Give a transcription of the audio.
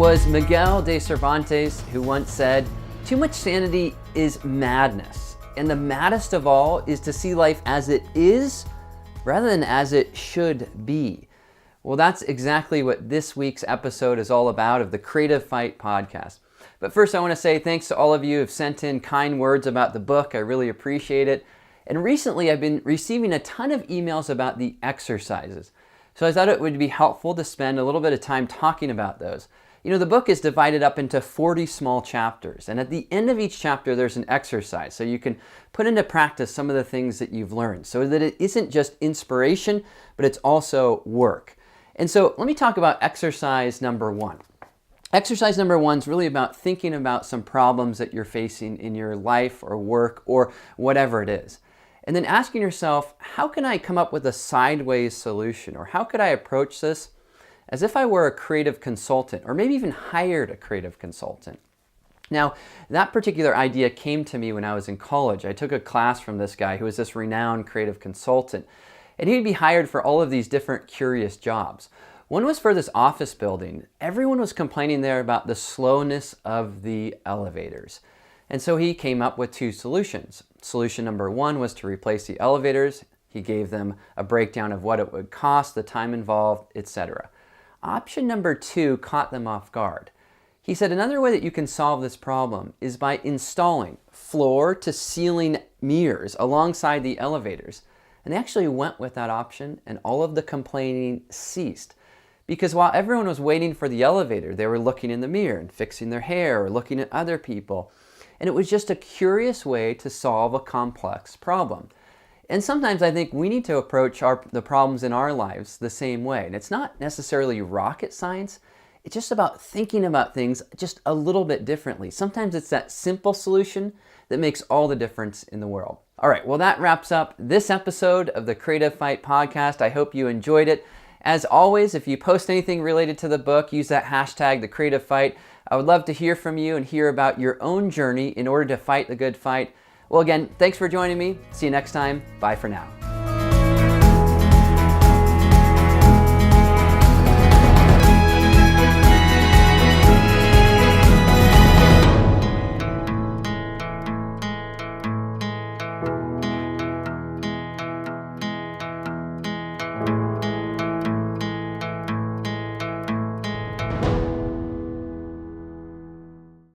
was Miguel de Cervantes who once said, "Too much sanity is madness, and the maddest of all is to see life as it is rather than as it should be." Well, that's exactly what this week's episode is all about of the Creative Fight podcast. But first, I want to say thanks to all of you who have sent in kind words about the book. I really appreciate it. And recently, I've been receiving a ton of emails about the exercises. So I thought it would be helpful to spend a little bit of time talking about those. You know, the book is divided up into 40 small chapters, and at the end of each chapter, there's an exercise. So you can put into practice some of the things that you've learned so that it isn't just inspiration, but it's also work. And so let me talk about exercise number one. Exercise number one is really about thinking about some problems that you're facing in your life or work or whatever it is. And then asking yourself, how can I come up with a sideways solution? Or how could I approach this as if I were a creative consultant, or maybe even hired a creative consultant? Now, that particular idea came to me when I was in college. I took a class from this guy who was this renowned creative consultant, and he'd be hired for all of these different curious jobs. One was for this office building. Everyone was complaining there about the slowness of the elevators. And so he came up with two solutions. Solution number one was to replace the elevators. He gave them a breakdown of what it would cost, the time involved, etc. Option number two caught them off guard. He said another way that you can solve this problem is by installing floor to ceiling mirrors alongside the elevators. And they actually went with that option, and all of the complaining ceased. Because while everyone was waiting for the elevator, they were looking in the mirror and fixing their hair or looking at other people. And it was just a curious way to solve a complex problem. And sometimes I think we need to approach the problems in our lives the same way. And it's not necessarily rocket science. It's just about thinking about things just a little bit differently. Sometimes it's that simple solution that makes all the difference in the world. All right, well, that wraps up this episode of the Creative Fight podcast. I hope you enjoyed it. As always, if you post anything related to the book, use that hashtag, The Creative Fight. I would love to hear from you and hear about your own journey in order to fight the good fight. Well, again, thanks for joining me. See you next time. Bye for now.